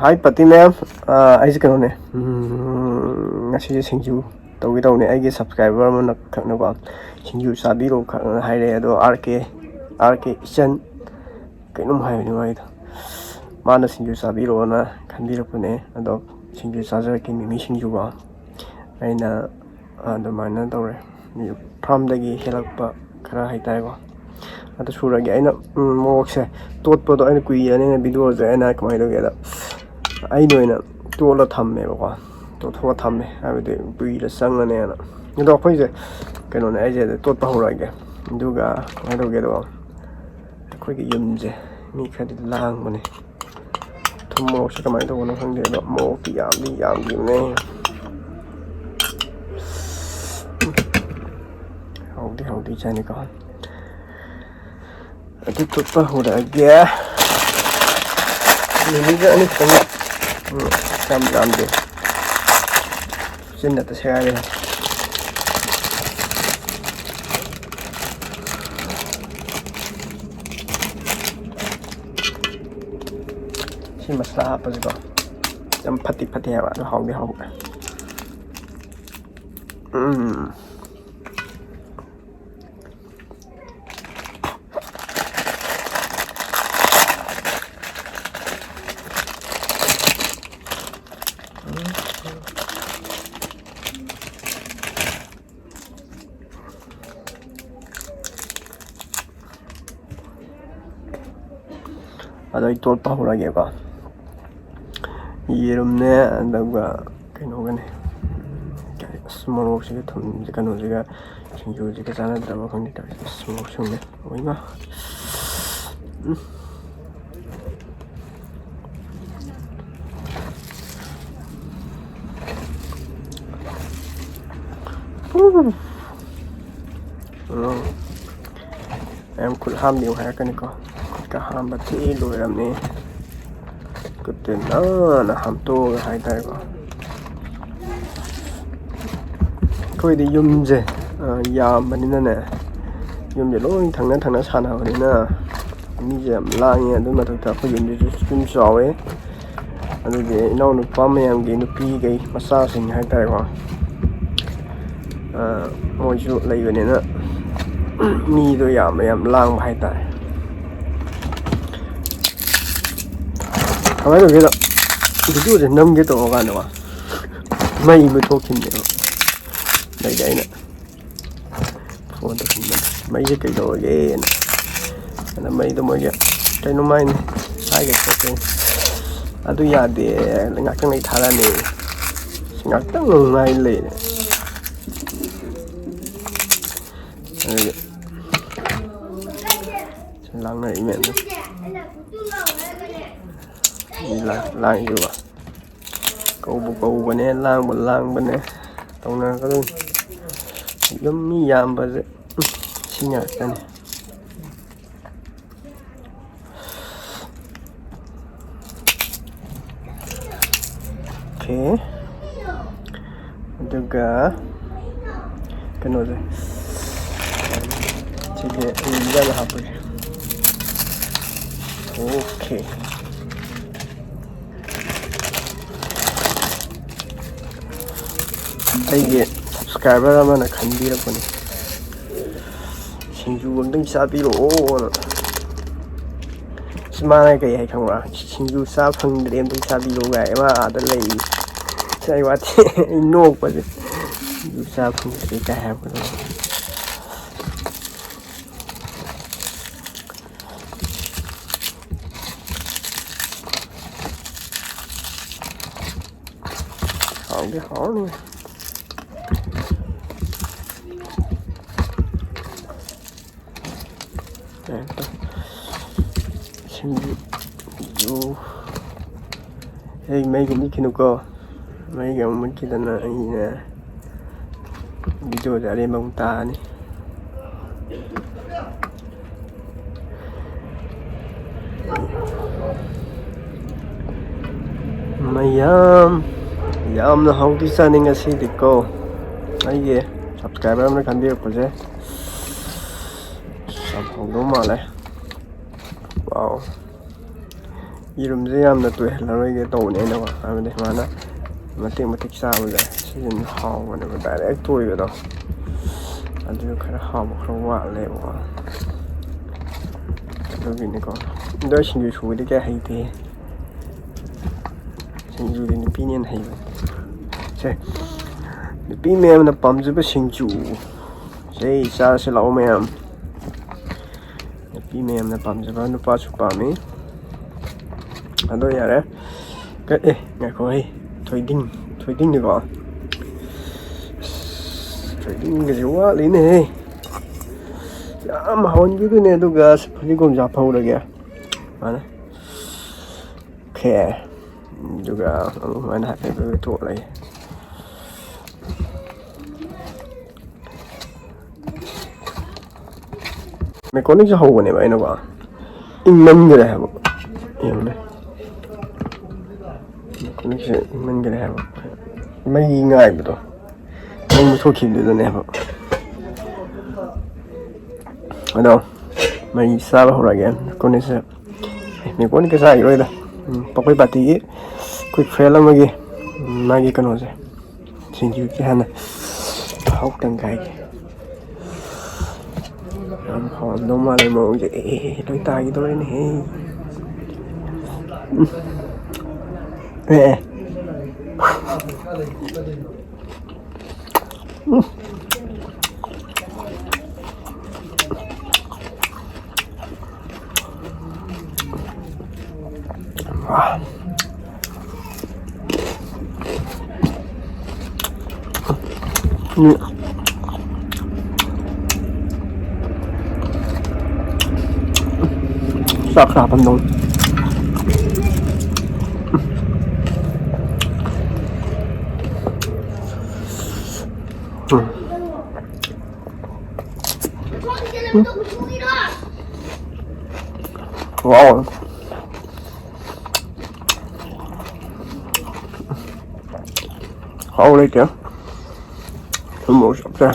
Hi Pati ma'am, ꯑꯩꯁꯦ ꯀꯩꯅꯣꯅꯦ ꯉꯁꯤꯁꯦ ꯁꯤꯡꯖꯨ ꯇꯧꯒꯦ ꯇꯧꯅꯦ ꯑꯩꯒꯤ ꯁꯕꯁꯀ꯭ꯔꯥꯏꯕꯔ ꯑꯃꯅ ꯈꯛꯅꯀꯣ ꯁꯤꯡꯖꯨ ꯆꯥꯕꯤꯔꯣ ꯈꯛꯅ ꯍꯥꯏꯔꯛꯑꯦ ꯑꯗꯣ ꯑꯥꯔ ꯀꯦ ꯏꯆꯟ ꯀꯩꯅꯣꯝ ꯍꯥꯏꯕꯅꯤ ꯃꯥꯒꯤꯗꯣ ꯃꯥꯅ ꯁꯤꯡꯖꯨ ꯆꯥꯕꯤꯔꯣꯅ ꯈꯟꯕꯤꯔꯛꯄꯅꯦ ꯑꯗꯣ ꯁꯤꯡꯖꯨ ꯆꯥꯖꯔꯛꯀꯦ ꯃꯤꯃꯤ ꯁꯤꯡꯖꯨꯀꯣ ꯑꯩꯅ ꯑꯗꯨꯃꯥꯏꯅ ꯇꯧꯔꯦ ꯐꯥꯔꯝꯗꯒꯤ ꯍꯦꯜꯂꯛꯄ ꯈꯔ ꯍꯥꯏꯇꯥꯔꯦꯀꯣ ꯑꯗꯨ ꯁꯨꯔꯒꯦ ꯑꯩꯅ ꯃꯣꯔꯣꯛꯁꯦ ꯇꯣꯠꯄꯗꯣ ꯑꯩꯅ ꯀꯨꯏꯔꯅꯤꯅ ꯚꯤꯗꯤꯑꯣꯁꯦ ꯑꯩꯅ ꯀꯃꯥꯏꯅ ꯇꯧꯒꯦꯗ ꯑꯩꯅ ꯑꯣꯏꯅ ꯇꯣꯠꯂ ꯊꯝꯃꯦꯕꯀꯣ ꯇꯣꯠꯊꯣꯛꯑ ꯊꯝꯃꯦ ꯍꯥꯏꯕꯗꯤ ꯀꯨꯏꯔ ꯆꯪꯉꯅꯦꯅ ꯑꯗꯣ ꯑꯩꯈꯣꯏꯁꯦ ꯀꯩꯅꯣꯅꯦ ꯑꯩꯁꯦ ꯇꯣꯠꯄ ꯍꯧꯔꯛꯑꯒꯦ ꯑꯗꯨꯒ ꯀꯃꯥꯏꯅ ꯇꯧꯒꯦꯗꯣ ꯑꯩꯈꯣꯏꯒꯤ ꯌꯨꯝꯁꯦ ꯃꯤ ꯈꯔꯗꯤ ꯂꯥꯡꯕꯅꯦ ꯊꯨꯝ ꯃꯣꯔꯣꯛꯁꯦ ꯀꯃꯥꯏꯅ ꯇꯧꯕꯅꯣ ꯈꯪꯗꯦ ꯑꯗꯣ ꯃꯣꯔꯣꯛꯇꯤ ꯌꯥꯝꯈꯤꯕꯅꯦ ꯍꯧꯗꯤ ꯆꯥꯅꯤꯀꯣ ꯑꯗꯨ ꯇꯣꯠꯄ ꯍꯧꯔꯛꯑꯒꯦ ꯃꯤꯃꯤꯒ ꯑꯅꯤ ꯈꯤꯇꯪ ꯌꯥꯝꯗꯦ ꯆꯤꯟꯅꯇ ꯁꯦꯒꯥꯏꯔꯦ ꯁꯤ ꯃꯁꯂꯥ ꯍꯥꯞꯄꯁꯤꯀꯣ ꯌꯥꯝ ꯐꯠꯇꯤ ꯍꯥꯏꯕ ꯑꯗꯣ ꯍꯥꯎꯗꯤ ꯍꯥꯎꯈ꯭ꯔꯦ ꯑꯗꯣ ꯑꯩ ꯇꯣꯠꯄ ꯍꯧꯔꯒꯦꯀꯣ ꯌꯦꯔꯨꯝꯅꯦ ꯑꯗꯨꯒ ꯀꯩꯅꯣꯒꯅꯦ ꯃꯣꯔꯣꯛꯁꯤꯒ ꯊꯨꯝꯁꯦ ꯀꯩꯅꯣꯁꯤꯒ ꯁꯤꯡꯖꯨꯁꯤꯒ ꯆꯥꯟꯅꯗ꯭ꯔꯕ ꯈꯪꯗꯦ ꯇꯧꯔꯤꯁꯦ ꯃꯣꯔꯣꯛ ꯁꯨꯡꯅꯦ ꯑꯣꯏꯃ ꯌꯥꯝ ꯈꯨꯠ ꯍꯥꯝꯕꯤꯌꯨ ꯍꯥꯏꯔꯛꯀꯅꯤꯀꯣ ꯈꯨꯠꯀ ꯍꯥꯝꯕ ꯊꯤ ꯂꯣꯏꯔꯕꯅꯤ ꯈꯨꯠꯇꯤ ꯅꯥꯟꯅ ꯍꯥꯝꯇꯣꯛꯑꯒ ꯍꯥꯏꯇꯥꯔꯦꯀꯣ ꯑꯩꯈꯣꯏꯗꯤ ꯌꯨꯝꯁꯦ ꯌꯥꯝꯕꯅꯤꯅꯅꯦ ꯌꯨꯝꯁꯦ ꯂꯣꯏ ꯊꯪꯅ ꯁꯥꯟꯅꯕꯅꯤꯅ ꯃꯤꯁꯦ ꯌꯥꯝ ꯂꯥꯡꯉꯦ ꯑꯗꯨꯒꯤ ꯃꯊꯛꯇ ꯑꯩꯈꯣꯏ ꯌꯨꯝꯁꯤꯁꯨ ꯌꯨꯝ ꯆꯥꯎꯋꯦ ꯑꯗꯨꯗꯤ ꯏꯅꯥꯎꯅꯨꯄꯥ ꯃꯌꯥꯝꯒꯤ ꯅꯨꯄꯤꯈꯩ ꯃꯆꯥꯁꯤꯡ ꯍꯥꯏꯇꯥꯔꯦꯀꯣ ꯃꯣꯏꯁꯨ ꯂꯩꯕꯅꯤꯅ ꯃꯤꯗꯣ ꯌꯥꯝ ꯂꯥꯡꯕ ꯍꯥꯏꯇꯥꯔꯦ ꯀꯃꯥꯏꯅ ꯇꯧꯒꯦꯗ ꯚꯤꯗꯤꯑꯣꯁꯦ ꯅꯝꯒꯦ ꯇꯧꯔꯀꯥꯟꯗꯀꯣ ꯃꯩ ꯃꯨꯠꯊꯣꯛꯈꯤꯕꯅꯦꯕ ꯑꯗꯩꯗꯤ ꯑꯩꯅ ꯐꯣꯟ ꯇꯧꯁꯤꯟꯕꯅꯦ ꯃꯩꯁꯦ ꯀꯩꯗꯧꯔꯒꯦꯅ ꯑꯗ ꯃꯩꯗꯣ ꯃꯣꯏꯒꯤ ꯀꯩꯅꯣꯃꯥꯏꯅꯤ ꯍꯥꯏꯒꯦ ꯈꯣꯠꯀꯦ ꯑꯗꯨ ꯌꯥꯗꯦ ꯉꯥꯛꯇꯪ ꯂꯩ ꯊꯥꯔꯛꯑꯅꯤ ꯉꯥꯛꯇꯪ ꯉꯥꯏ ꯂꯩꯔꯦ ꯑꯗꯨꯗꯤ ꯂꯥꯡꯅꯔꯤ ꯃꯌꯥꯝꯗꯣ ꯂꯥꯡꯉꯤꯕ ꯀꯧꯕꯅꯦ ꯂꯥꯡꯕꯅꯦ ꯇꯧꯅꯔꯛꯀꯗꯣꯏꯅꯤ ꯌꯨꯝ ꯃꯤ ꯌꯥꯝꯕꯁꯦ ꯁꯤ ꯉꯥꯛꯇꯅꯤ ꯑꯣꯀꯦ ꯑꯗꯨꯒ ꯀꯩꯅꯣꯁꯦ ꯁꯤꯁꯦ ꯏꯟꯖꯥꯡ ꯍꯥꯞꯄꯁꯦ ꯑꯣꯀꯦ ꯑꯩꯒꯤ ꯁꯕꯁꯀ꯭ꯔꯥꯏꯕꯔ ꯑꯃꯅ ꯈꯟꯕꯤꯔꯛꯄꯅꯤ ꯁꯤꯡꯖꯨ ꯑꯝꯇꯪ ꯆꯥꯕꯤꯔꯛꯑꯣꯅ ꯃꯥꯅ ꯀꯩ ꯍꯥꯏ ꯈꯪꯕ꯭ꯔꯥ ꯁꯤꯡꯖꯨ ꯆꯥ ꯐꯪꯗ꯭ꯔꯦ ꯑꯝꯇꯪ ꯆꯥꯕꯤꯔꯣ ꯒꯥꯏ ꯃꯥ ꯑꯥꯗ ꯂꯩ ꯁꯥꯏ ꯋꯥꯊꯤ ꯑꯩ ꯅꯣꯛꯄꯁꯦ ꯁꯤꯡꯖꯨ ꯆꯥ ꯐꯪꯗ꯭ꯔꯦ ꯀꯥꯏ ꯍꯥꯏꯔꯛꯄꯗꯣ ꯍꯥꯎꯗꯤ ꯍꯥꯎꯅꯤ ꯁꯤꯡꯖꯨ ꯃꯩꯒ ꯃꯨꯠꯈꯤꯅꯨꯀꯣ ꯃꯩꯒ ꯑꯃꯨꯛ ꯃꯨꯠꯈꯤꯗꯅ ꯑꯩꯅ ꯚꯤꯗꯤꯑꯣꯁꯦ ꯑꯔꯦꯝꯕ ꯑꯃꯨꯛ ꯇꯥꯔꯅꯤ ꯃꯌꯥꯝ ꯌꯥꯝꯅ ꯍꯥꯎꯗꯤ ꯆꯥꯅꯤꯡ ꯉꯁꯤꯗꯤꯀꯣ ꯑꯩꯒꯤ ꯁꯕꯁꯀ꯭ꯔꯥꯏꯕꯔ ꯑꯃꯅ ꯈꯟꯕꯤꯔꯛꯄꯁꯦ ꯌꯥꯝ ꯍꯥꯎꯗꯧ ꯃꯥꯜꯂꯦ ꯋꯥꯎ ꯌꯦꯔꯨꯝꯁꯦ ꯌꯥꯝꯅ ꯇꯣꯏꯍꯜꯂꯔꯣꯏꯒꯦ ꯇꯧꯕꯅꯦꯅꯀꯣ ꯍꯥꯏꯕꯗꯤ ꯃꯥꯅ ꯃꯇꯦꯛ ꯃꯇꯦꯛ ꯆꯥꯕꯁꯦ ꯁꯤꯁꯤꯅ ꯍꯥꯎꯕꯅꯦꯕ ꯗꯥꯏꯔꯦꯛ ꯇꯣꯏꯕꯗꯣ ꯑꯗꯨ ꯈꯔ ꯍꯥꯎꯕ ꯈꯔ ꯋꯥꯠꯂꯦꯕꯀꯣ ꯑꯗꯨꯒꯤꯅꯤꯀꯣ ꯑꯗꯣ ꯁꯤꯡꯖꯨ ꯁꯨꯕꯗꯤ ꯀꯌꯥ ꯍꯩꯇꯦ ꯁꯤꯡꯖꯨꯗꯤ ꯅꯨꯄꯤꯅ ꯍꯦꯟꯅ ꯍꯩꯕꯅꯤ ꯁꯦ ꯅꯨꯄꯤ ꯃꯌꯥꯝꯅ ꯄꯥꯝꯖꯕ ꯁꯤꯡꯖꯨ ꯁꯦ ꯆꯥꯔꯁꯤ ꯂꯥꯛꯑꯣ ꯃꯌꯥꯝ ꯅꯨꯄꯤ ꯃꯌꯥꯝꯅ ꯄꯥꯝꯖꯕ ꯅꯨꯄꯥꯁꯨ ꯄꯥꯝꯃꯤ ꯑꯗꯣ ꯌꯥꯔꯦ ꯉꯥꯏꯈꯣ ꯍꯩ ꯊꯣꯏꯗꯤꯡꯅꯤꯀꯣ ꯊꯣꯏꯗꯤꯡꯒꯁꯦ ꯋꯥꯠꯂꯤꯅꯦꯍꯦ ꯌꯥꯝ ꯍꯥꯎꯍꯟꯈꯤꯗꯣꯏꯅꯦ ꯑꯗꯨꯒ ꯐꯗꯤꯒꯣꯝꯁꯨ ꯍꯥꯞꯐꯧꯔꯒꯦ ꯁꯨꯃꯥꯏꯅ ꯑꯗꯨꯒ ꯑꯗꯨꯃꯥꯏꯅ ꯍꯥꯏꯐꯦꯠ ꯇꯣꯠꯂꯒꯦ ꯃꯦꯀꯣꯅꯤꯛꯁꯨ ꯍꯧꯕꯅꯦꯕ ꯑꯩꯅꯀꯣ ꯏꯪꯃꯟꯈꯔꯦ ꯍꯥꯏꯕ ꯌꯦꯡꯉꯨꯅꯦ ꯃꯦꯀꯣꯅꯤꯛꯁꯦ ꯏꯪꯃꯟꯈꯔꯦ ꯍꯥꯏꯕ ꯃꯩ ꯉꯥꯏꯕꯗꯣ ꯃꯩ ꯃꯨꯊꯣꯛꯈꯤꯕꯗꯨꯗꯅꯦꯕ ꯑꯗꯣ ꯃꯩ ꯆꯥꯕ ꯍꯧꯔꯛꯑꯒꯦ ꯃꯦꯀꯣꯅꯤꯛꯁꯦ ꯃꯦꯀꯣꯅꯤꯛꯀ ꯆꯥꯈꯤꯔꯣꯏꯗ ꯄꯄꯣꯏ ꯄꯥꯔꯇꯤꯒꯤ ꯑꯩꯈꯣꯏ ꯐ꯭ꯔꯦꯟ ꯑꯃꯒꯤ ꯃꯥꯒꯤ ꯀꯩꯅꯣꯁꯦ ꯁꯤꯡꯖꯨꯁꯦ ꯍꯥꯟꯅ ꯃꯍꯥꯎ ꯇꯪꯈꯥꯏꯒꯤ ꯌꯥꯝ ꯍꯥꯎꯔꯝꯗꯧ ꯃꯥꯜꯂꯦ ꯃꯑꯣꯡꯁꯦ ꯂꯣꯏ ꯇꯥꯈꯤꯗꯧꯔꯦꯅꯦꯍꯦ ꯆꯥꯛ ꯆꯥꯐꯝꯗꯧ 와우. 어울릴게요. 좀 먹을 수 없어요.